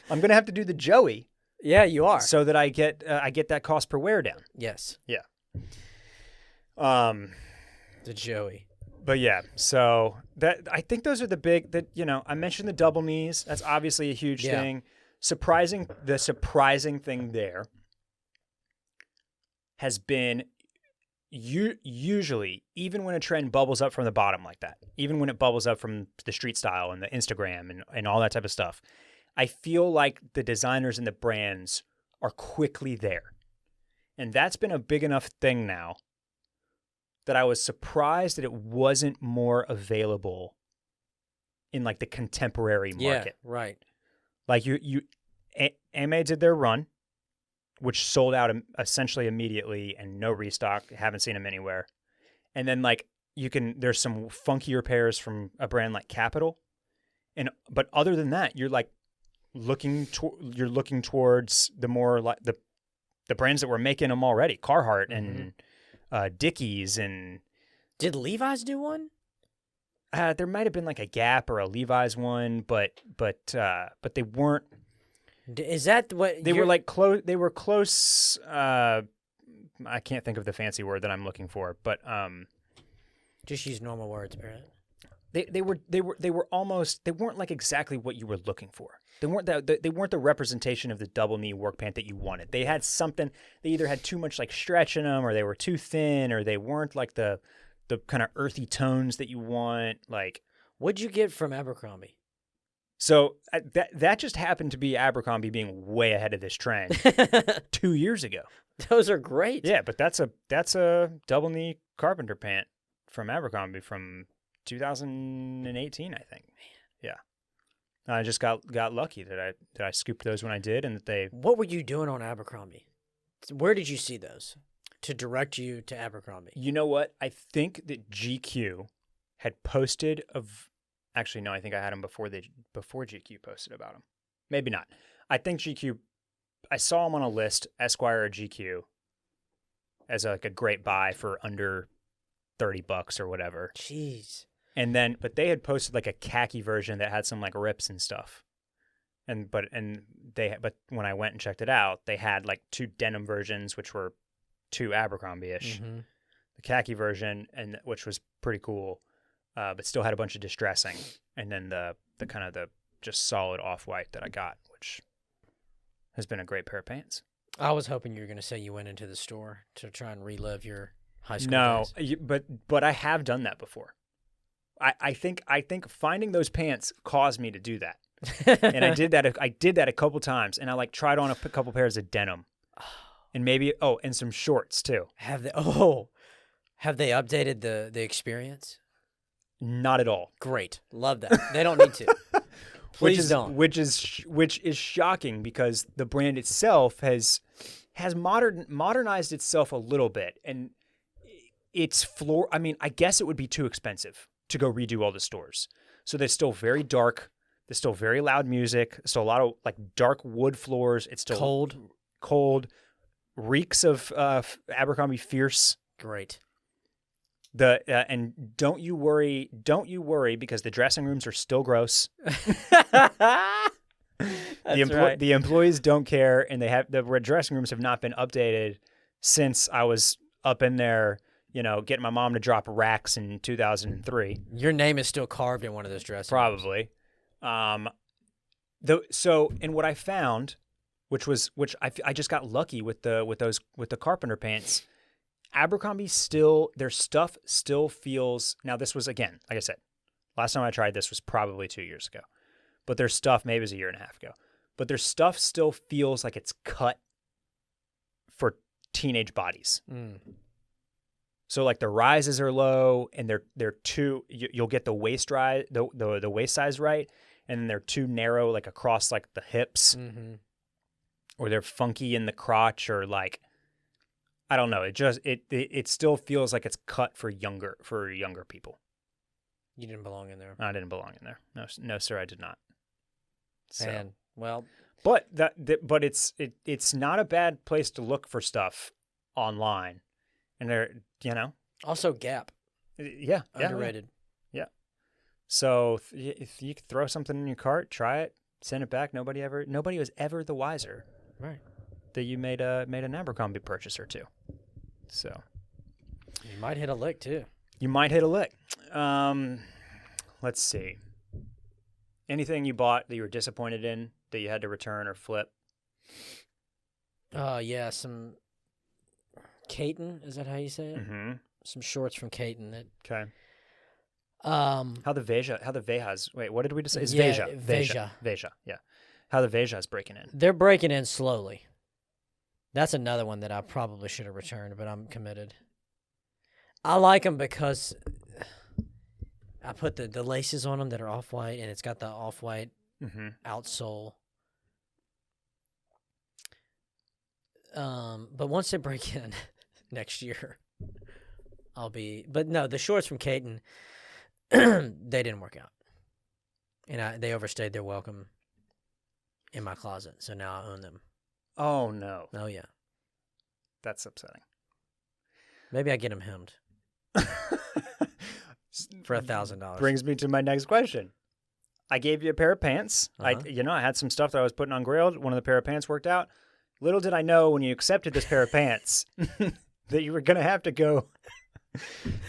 I'm going to have to do the Joey. Yeah, you are. So that I get that cost per wear down. Yes. Yeah. The Joey. But yeah, so that I think those are the big I mentioned the double knees. That's obviously a huge thing. The surprising thing there has been usually, even when a trend bubbles up from the bottom like that, even when it bubbles up from the street style and the Instagram and all that type of stuff, I feel like the designers and the brands are quickly there. And that's been a big enough thing now that I was surprised that it wasn't more available in like the contemporary market. Yeah, right. Like AMA did their run, which sold out essentially immediately and no restock. Haven't seen them anywhere. And then like there's some funkier pairs from a brand like Capital. But other than that, you're like looking towards the more like the brands that were making them already, Carhartt and Dickies and. Did Levi's do one? There might have been like a Gap or a Levi's one, but they weren't. Is that what they were like close? They were close. I can't think of the fancy word that I'm looking for, but just use normal words, Barrett. They were almost. They weren't like exactly what you were looking for. They weren't the representation of the double knee work pant that you wanted. They had something. They either had too much like stretch in them, or they were too thin, or they weren't like the kind of earthy tones that you want. Like, what'd you get from Abercrombie? So that just happened to be Abercrombie being way ahead of this trend 2 years ago. Those are great. Yeah, but that's a double knee carpenter pant from Abercrombie from 2018, I think. Yeah, I just got lucky that I scooped those when I did, and that they. What were you doing on Abercrombie? Where did you see those to direct you to Abercrombie? You know what? I think that GQ had posted of. Actually, no, I think I had them before GQ posted about them. Maybe not. I think GQ. I saw them on a list, Esquire or GQ, as like a great buy for under $30 or whatever. Jeez. And then, but they had posted like a khaki version that had some like rips and stuff. But when I went and checked it out, they had like two denim versions, which were too Abercrombie-ish. Mm-hmm. The khaki version, which was pretty cool, but still had a bunch of distressing. And then the kind of the just solid off-white that I got, which has been a great pair of pants. I was hoping you were going to say you went into the store to try and relive your high school days. No, but I have done that before. I think finding those pants caused me to do that. And I did that a couple times, and I like tried on a couple pairs of denim. And maybe and some shorts too. Have they updated the experience? Not at all. Great. Love that. They don't need to. Please don't. Which is shocking because the brand itself has modernized itself a little bit, and its floor. I mean, I guess it would be too expensive to go redo all the stores. So they're still very dark. There's still very loud music. Still a lot of like dark wood floors. It's still cold. Reeks of Abercrombie Fierce. Great. And don't you worry because the dressing rooms are still gross. The employees don't care, and the dressing rooms have not been updated since I was up in there, getting my mom to drop racks in 2003. Your name is still carved in one of those dressing rooms. Probably. And what I found, which I just got lucky with the carpenter pants. Abercrombie their stuff still feels. Now this was, again, like I said, last time I tried this was probably 2 years ago, but their stuff maybe it was a year and a half ago. But their stuff still feels like it's cut for teenage bodies. So like the rises are low, and they're too. You'll get the waist the waist size right, and then they're too narrow, like across like the hips, or they're funky in the crotch, or like I don't know. It still feels like it's cut for younger people. You didn't belong in there. I didn't belong in there. No, sir, I did not. So. Man, well, but it's not a bad place to look for stuff online, and they're also Gap. Yeah, underrated. Yeah. So if you could throw something in your cart, try it, send it back. Nobody was ever the wiser. Right. That you made an Abercrombie purchase or two. So you might hit a lick too. You might hit a lick. Let's see. Anything you bought that you were disappointed in that you had to return or flip? Yeah, some Caton, is that how you say it? Mm-hmm. Some shorts from Caton that. Okay. How the Vejas? Wait, what did we just say? It's Veja. Yeah. How the Vejas breaking in? They're breaking in slowly. That's another one that I probably should have returned, but I'm committed. I like them because I put the laces on them that are off-white, and it's got the off-white outsole. But once they break in next year, I'll be... But no, the shorts from Caton, they didn't work out. And they overstayed their welcome in my closet, so now I own them. Oh, no. Oh, yeah. That's upsetting. Maybe I get them hemmed. For $1,000. Brings me to my next question. I gave you a pair of pants. I had some stuff that I was putting on Grailed. One of the pair of pants worked out. Little did I know when you accepted this pair of pants that you were going to have to go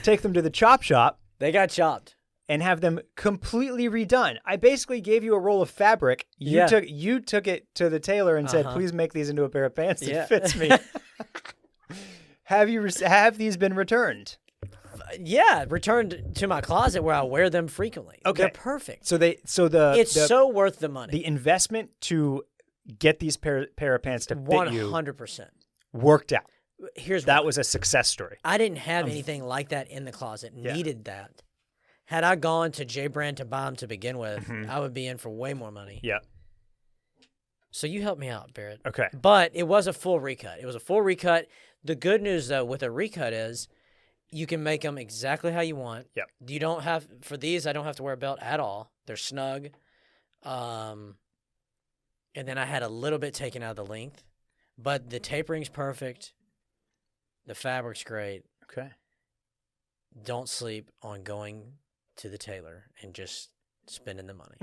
take them to the chop shop. They got chopped. And have them completely redone. I basically gave you a roll of fabric. You took it to the tailor and said, "Please make these into a pair of pants that fits me." Have these been returned? Yeah, returned to my closet where I wear them frequently. Okay, they're perfect. It's so worth the money. The investment to get these pair of pants to fit you 100% worked out. That was a success story. I didn't have anything like that in the closet. Needed that. Had I gone to J Brand to buy them to begin with, I would be in for way more money. Yeah. So you helped me out, Barrett. Okay. But it was a full recut. It was a full recut. The good news, though, with a recut is you can make them exactly how you want. Yep. You don't have, for these, I don't have to wear a belt at all. They're snug. And then I had a little bit taken out of the length. But the tapering's perfect. The fabric's great. Okay. Don't sleep on going to the tailor and just spending the money.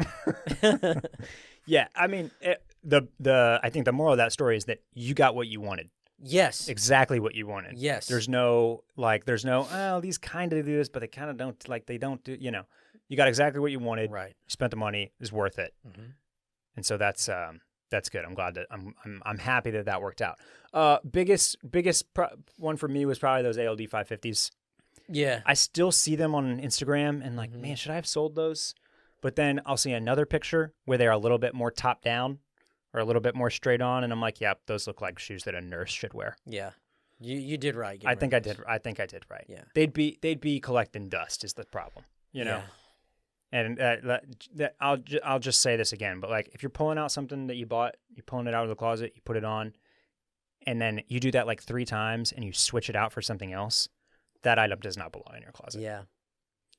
Yeah, I mean, I think the moral of that story is that you got what you wanted. Yes. Exactly what you wanted. Yes. There's no, these kind of do this, but they kind of don't, they don't do, you got exactly what you wanted. Right. You spent the money, it's worth it. Mm-hmm. And so that's good. I'm glad that I'm happy that worked out. Biggest one for me was probably those ALD 550s. Yeah. I still see them on Instagram and man, should I have sold those? But then I'll see another picture where they're a little bit more top down or a little bit more straight on. And I'm like, yeah, those look like shoes that a nurse should wear. Yeah. You did right. I think I did right. Yeah. They'd be collecting dust is the problem, know? And I'll just say this again, but if you're pulling out something that you bought, you're pulling it out of the closet, you put it on, and then you do that 3 times and you switch it out for something else, that item does not belong in your closet. Yeah,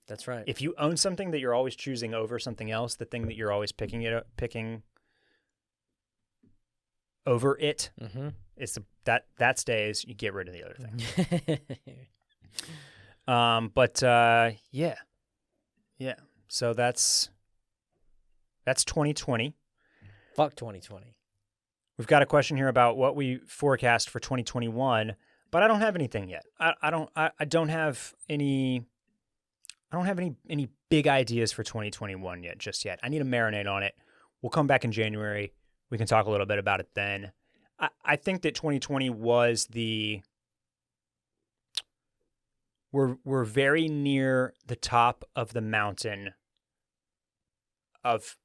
that's right. If you own something that you're always choosing over something else, the thing that you're always picking over it, it's that stays. You get rid of the other thing. Yeah. So that's 2020. Fuck 2020. We've got a question here about what we forecast for 2021, but I don't have anything yet. I don't have any big ideas for 2021 just yet. I need to marinate on it. We'll come back in January. We can talk a little bit about it then. I think that 2020 was we're very near the top of the mountain of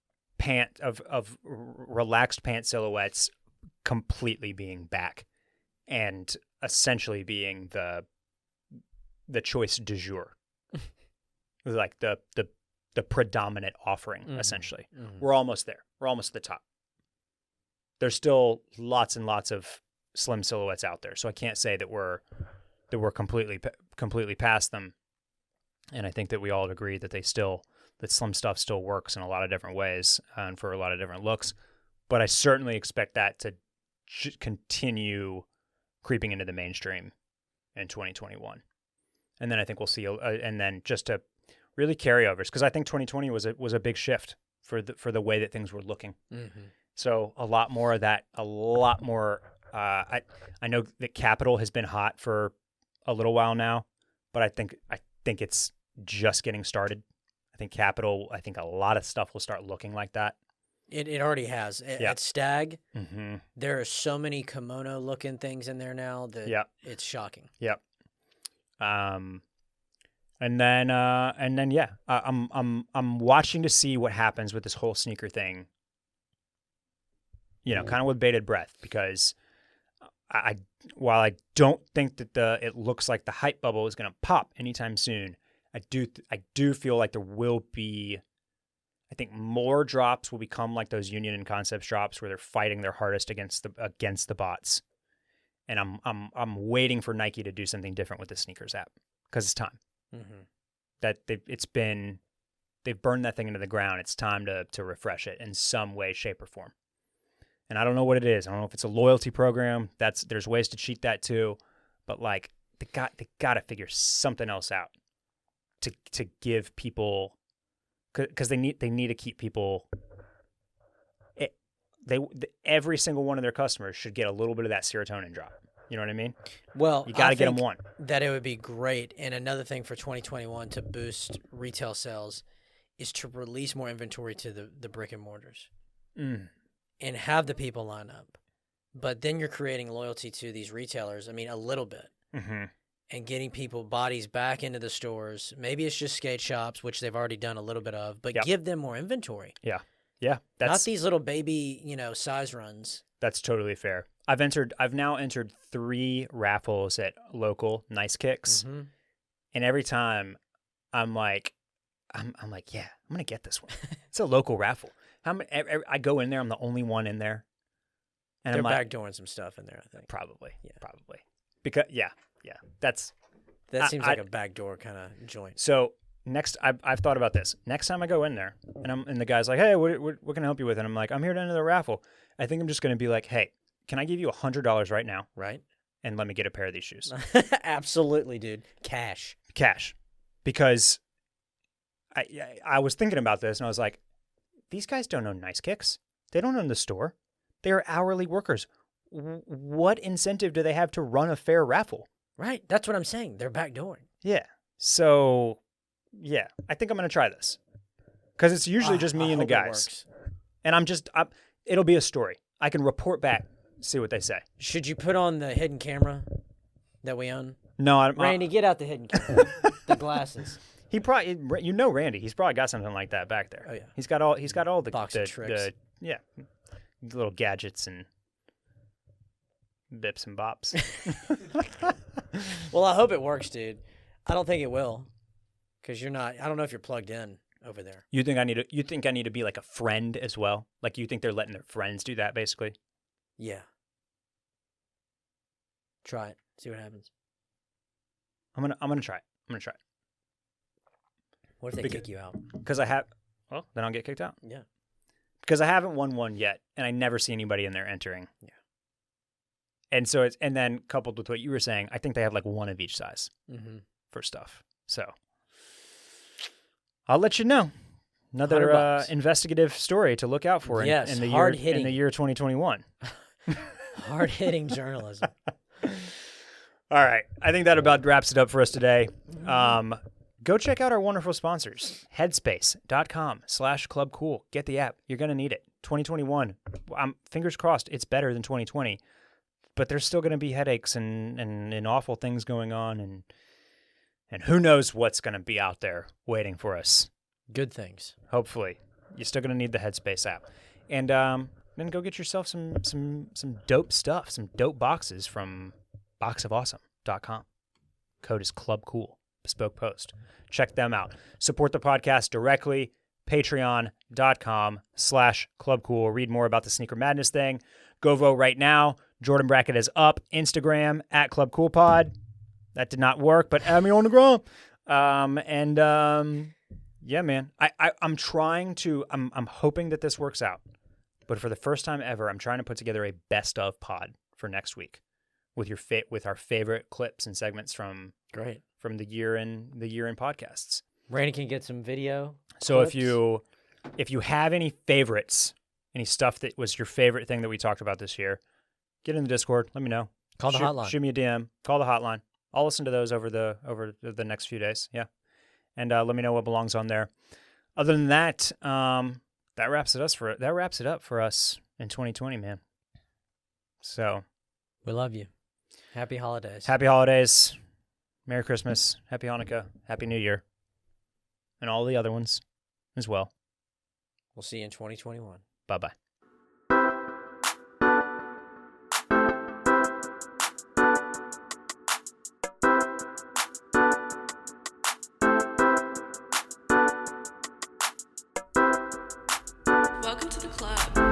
relaxed pant silhouettes completely being back and essentially being the choice du jour. Like the predominant offering, essentially. Mm-hmm. We're almost there. We're almost at the top. There's still lots and lots of slim silhouettes out there, so I can't say that we're completely past them. And I think that we all agree that that slim stuff still works in a lot of different ways and for a lot of different looks. But I certainly expect that to continue creeping into the mainstream in 2021. And then I think we'll see, and then just to really carryovers, because I think 2020 was a big shift for the way that things were looking. Mm-hmm. So a lot more of that, a lot more. I know that capital has been hot for a little while now, but I think it's just getting started. I think a lot of stuff will start looking like that. It already has. At Stag, Mm-hmm. there are so many kimono looking things in there now that it's shocking. Yep. And then yeah, I'm watching to see what happens with this whole sneaker thing. Kind of with bated breath, because while I don't think that it looks like the hype bubble is going to pop anytime soon, I do feel like there will be. I think more drops will become like those Union and Concepts drops where they're fighting their hardest against the bots. And I'm waiting for Nike to do something different with the sneakers app, because it's time. Mm-hmm. That they've burned that thing into the ground. It's time to refresh it in some way, shape, or form. And I don't know what it is. I don't know if it's a loyalty program. There's ways to cheat that too, but like they got to figure something else out to give people, because they need to keep people. Every single one of their customers should get a little bit of that serotonin drop. You know what I mean? Well, you got to get them one. That it would be great. And another thing for 2021 to boost retail sales is to release more inventory to the brick and mortars and have the people line up. But then you're creating loyalty to these retailers. I mean, a little bit. Mm-hmm. And getting people bodies back into the stores. Maybe it's just skate shops, which they've already done a little bit of, but give them more inventory. Yeah. Not these little baby, size runs. That's totally fair. I've now entered 3 raffles at local Nice Kicks, and every time I'm like, yeah, I'm gonna get this one. It's a local raffle. I go in there, I'm the only one in there, and they're I'm like, backdooring some stuff in there. I think probably, because that seems like a backdoor kind of joint. So next, I've thought about this. Next time I go in there, and the guy's like, hey, what can I help you with? And I'm like, I'm here to enter the raffle. I think I'm just gonna be like, hey, can I give you $100 right now? Right. And let me get a pair of these shoes. Absolutely, dude. Cash. Because I was thinking about this, and I was like, these guys don't own Nice Kicks. They don't own the store. They are hourly workers. What incentive do they have to run a fair raffle? Right. That's what I'm saying. They're backdooring. Yeah. So, yeah, I think I'm going to try this. Because it's usually just me and the guys. And it'll be a story. I can report back, see what they say. Should you put on the hidden camera that we own? No, Randy, get out the hidden camera. The glasses. He probably, Randy. He's probably got something like that back there. Oh yeah. He's got all the box of tricks. The little gadgets and bips and bops. Well, I hope it works, dude. I don't think it will, because you're not. I don't know if you're plugged in over there. You think I need to be like a friend as well? Like you think they're letting their friends do that, basically? Yeah. Try it. See what happens. I'm gonna try it. What if they kick you out? Because I have. Well, then I'll get kicked out. Yeah. Because I haven't won one yet, and I never see anybody in there entering. Yeah. And then coupled with what you were saying, I think they have like one of each size for stuff. So I'll let you know. Another investigative story to look out for in the year 2021. Hard-hitting journalism. All right. I think that about wraps it up for us today. Go check out our wonderful sponsors. Headspace.com/clubcool. Get the app. You're going to need it. 2021. Fingers crossed it's better than 2020. But there's still going to be headaches and awful things going on, and who knows what's going to be out there waiting for us. Good things. Hopefully. You're still going to need the Headspace app. And then go get yourself some dope stuff, some dope boxes from boxofawesome.com. Code is CLUBCOOL, bespoke post. Check them out. Support the podcast directly, patreon.com/ClubCool. Read more about the Sneaker Madness thing. Go vote right now. Jordan Bracket is up. Instagram @ClubCoolPod. That did not work, but add me on the ground. Yeah, man. I'm hoping that this works out. But for the first time ever, I'm trying to put together a best of pod for next week with our favorite clips and segments from the year in podcasts. Brandon can get some video. So clips. if you have any favorites, any stuff that was your favorite thing that we talked about this year, get in the Discord. Let me know. Call the hotline. Shoot me a DM. Call the hotline. I'll listen to those over the next few days. Yeah, and let me know what belongs on there. Other than that, that wraps it up for us in 2020, man. So we love you. Happy holidays. Happy holidays. Merry Christmas. Happy Hanukkah. Happy New Year. And all the other ones as well. We'll see you in 2021. Bye-bye. Welcome to the club.